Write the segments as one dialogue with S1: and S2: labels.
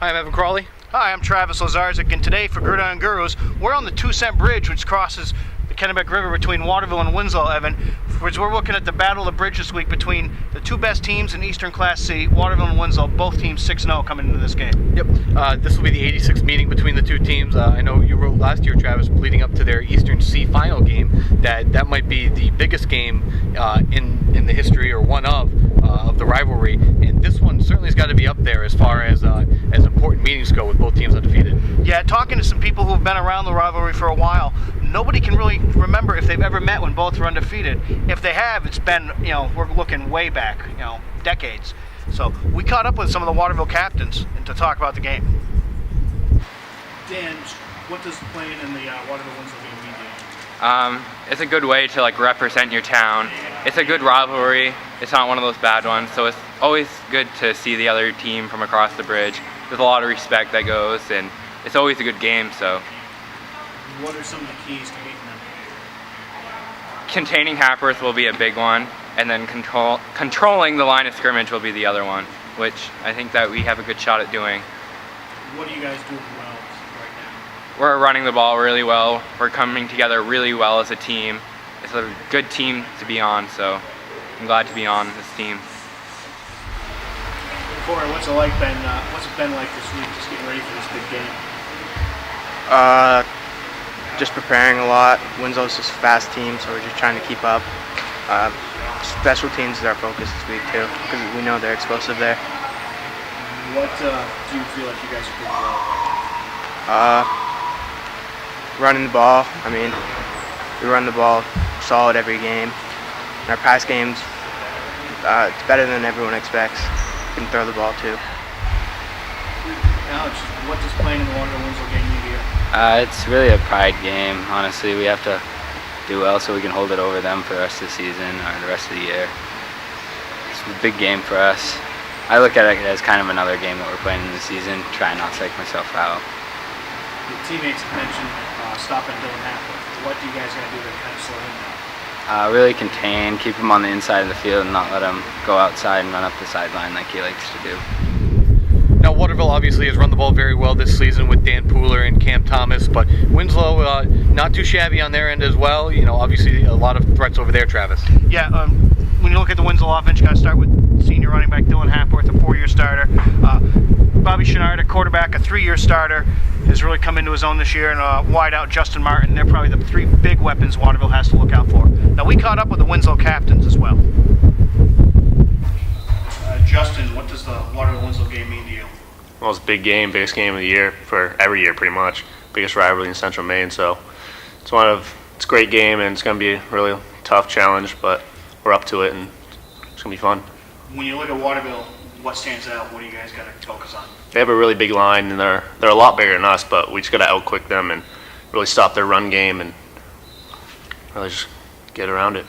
S1: Hi, I'm Evan Crawley.
S2: Hi, I'm Travis Lazarczyk, and today for Gridiron Gurus, we're on the 2-cent bridge which crosses the Kennebec River between Waterville and Winslow, Evan. Which we're looking at the battle of the bridge this week between the two best teams in Eastern Class C, Waterville and Winslow, both teams 6-0 coming into this game.
S1: Yep, this will be the 86th meeting between the two teams. I know you wrote last year, Travis, leading up to their Eastern C final game, that might be the biggest game in the history, or one of the rivalry. And this one certainly has got to be up there as far as important meetings go, with both teams undefeated.
S2: Yeah, talking to some people who've been around the rivalry for a while, nobody can really remember if they've ever met when both were undefeated. If they have, it's been, we're looking way back, decades. So we caught up with some of the Waterville captains to talk about the game. Dan, what does playing in the Waterville-Winslow game mean to you?
S3: It's a good way to represent your town. It's a good rivalry. It's not one of those bad ones, so it's always good to see the other team from across the bridge. There's a lot of respect that goes, and it's always a good game. So,
S2: what are some of the keys to beating them?
S3: Containing Happers will be a big one, and then controlling the line of scrimmage will be the other one, which I think that we have a good shot at doing.
S2: What are you guys doing well right now?
S3: We're running the ball really well. We're coming together really well as a team. It's a good team to be on, so I'm glad to be on this team.
S2: Corey, what's it been like this week, just getting ready for this big game?
S4: Just preparing a lot. Winslow's just a fast team, so we're just trying to keep up. Special teams is our focus this week too, because we know they're explosive there.
S2: What do you feel like you guys are doing well?
S4: Running the ball. I mean, we run the ball solid every game. In our pass games, it's better than everyone expects. We can throw the ball too.
S2: Alex, what does playing in the Waterville-Winslow game mean to you?
S5: It's really a pride game. Honestly, we have to do well so we can hold it over them for the rest of the season or the rest of the year. It's a big game for us. I look at it as kind of another game that we're playing in the season, trying not to take myself out.
S2: Your teammates mentioned stopping Dylan Hackworth. What do you guys got to do to kind of slow him down?
S5: Really contain, keep him on the inside of the field and not let him go outside and run up the sideline like he likes to do.
S1: Now, Waterville obviously has run the ball very well this season with Dan Pooler and Cam Thomas, but Winslow not too shabby on their end as well. Obviously a lot of threats over there, Travis.
S2: Yeah, when you look at the Winslow offense, you got to start with senior running back Dylan Hackworth, a 4-year starter. Bobby Chenard, a quarterback, a 3-year starter, has really come into his own this year, and wideout Justin Martin. They're probably the 3 big weapons Waterville has to look out for. Now, we caught up with the Winslow captains as well. Justin, what does the Waterville-Winslow game mean to you?
S6: Well, it's a big game, biggest game of the year for every year pretty much. Biggest rivalry in Central Maine, so it's a great game, and it's going to be a really tough challenge, but we're up to it, and it's going to be fun.
S2: When you look at Waterville, what stands out? What do you guys got to focus on?
S6: They have a really big line, and they're a lot bigger than us, but we just got to outquick them and really stop their run game and really just get around it.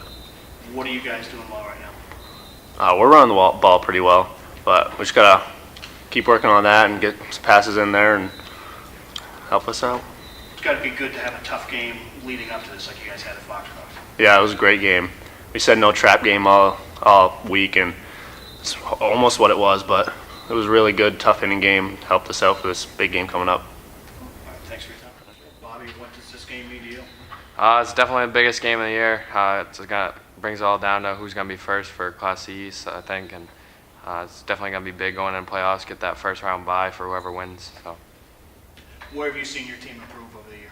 S2: What are you guys doing well right now?
S6: We're running the ball pretty well, but we just got to keep working on that and get some passes in there and help us out.
S2: It's got to be good to have a tough game leading up to this like you guys had at Foxcroft.
S6: Yeah, it was a great game. We said no trap game all week, and it's almost what it was, but it was a really good, tough inning game. Helped us out for this big game coming up.
S2: All right, thanks for your time. Bobby, what does this game mean to you?
S3: It's definitely the biggest game of the year. Brings it all down to who's going to be first for Class C East, I think, and it's definitely going to be big going in playoffs, get that first round bye for whoever wins. So,
S2: where have you seen your team improve over the year?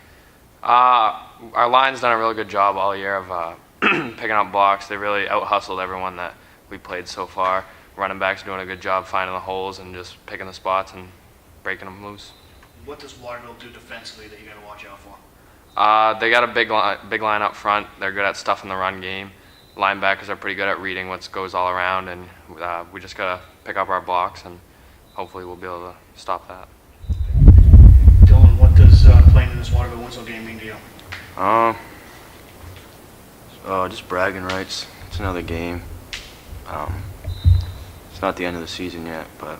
S3: Our line's done a really good job all year of picking up blocks. They really out-hustled everyone that we played so far. Running backs doing a good job finding the holes and just picking the spots and breaking them loose.
S2: What does Waterville do defensively that you got to watch out for?
S3: They got a big line up front. They're good at stuff in the run game. Linebackers are pretty good at reading what goes all around, and we just got to pick up our blocks, and hopefully we'll be able to stop that.
S2: Dylan, what does playing in this Waterville-Winslow game mean to you?
S7: Just bragging rights. It's another game. It's not the end of the season yet, but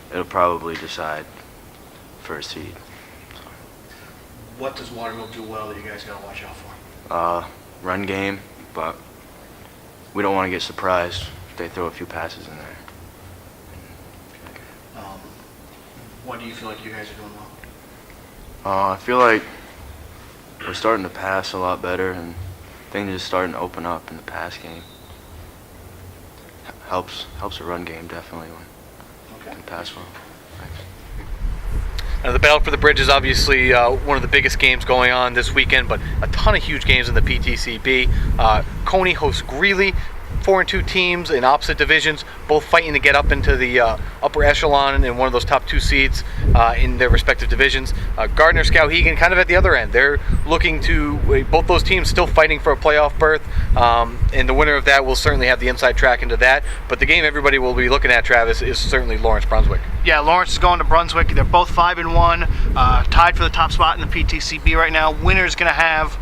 S7: it'll probably decide first seed.
S2: What does Waterville do well that you guys got to watch out for?
S7: Run game, but we don't want to get surprised if they throw a few passes in there.
S2: What do you feel like you guys are doing well?
S7: I feel like we're starting to pass a lot better, and things are just starting to open up in the pass game. Helps the run game definitely when we can pass well. Thanks.
S1: Now, the battle for the bridge is obviously one of the biggest games going on this weekend, but a ton of huge games in the PTCB. Coney hosts Greeley, 4-2 teams in opposite divisions, both fighting to get up into the upper echelon and one of those top 2 seeds in their respective divisions. Gardner-Skowhegan kind of at the other end. They're looking to, both those teams still fighting for a playoff berth, and the winner of that will certainly have the inside track into that. But the game everybody will be looking at, Travis, is certainly Lawrence-Brunswick.
S2: Yeah, Lawrence is going to Brunswick. They're both 5-1, tied for the top spot in the PTCB right now. Winner's going to have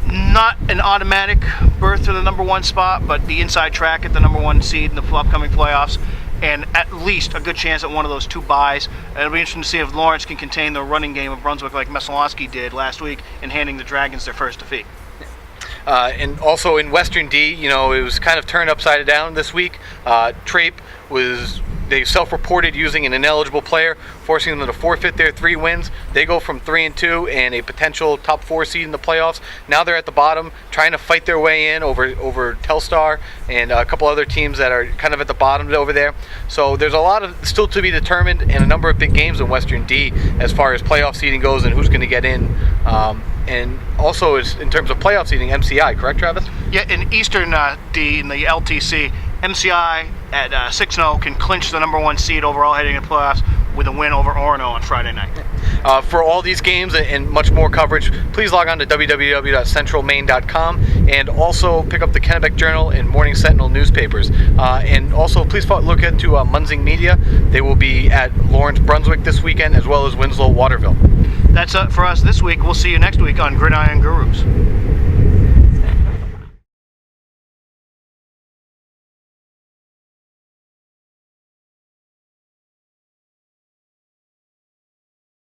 S2: not an automatic berth to the number 1 spot, but the inside track at the number 1 seed in the upcoming playoffs, and at least a good chance at one of those 2 byes. It'll be interesting to see if Lawrence can contain the running game of Brunswick like Mesolonsky did last week in handing the Dragons their first defeat.
S1: And also in Western D, it was kind of turned upside down this week. Trape they self-reported using an ineligible player, forcing them to forfeit their 3 wins. They go from 3-2 and a potential top 4 seed in the playoffs. Now they're at the bottom, trying to fight their way in over Telstar and a couple other teams that are kind of at the bottom over there. So there's a lot of still to be determined, and a number of big games in Western D as far as playoff seeding goes and who's going to get in. And also in terms of playoff seeding, MCI, correct, Travis?
S2: Yeah, in Eastern D, in the LTC, MCI at 6-0 can clinch the number 1 seed overall heading into playoffs with a win over Orono on Friday night.
S1: For all these games and much more coverage, please log on to www.centralmaine.com and also pick up the Kennebec Journal and Morning Sentinel newspapers. And also please look into Munzing Media. They will be at Lawrence-Brunswick this weekend as well as Winslow-Waterville.
S2: That's it for us this week. We'll see you next week on Gridiron Gurus.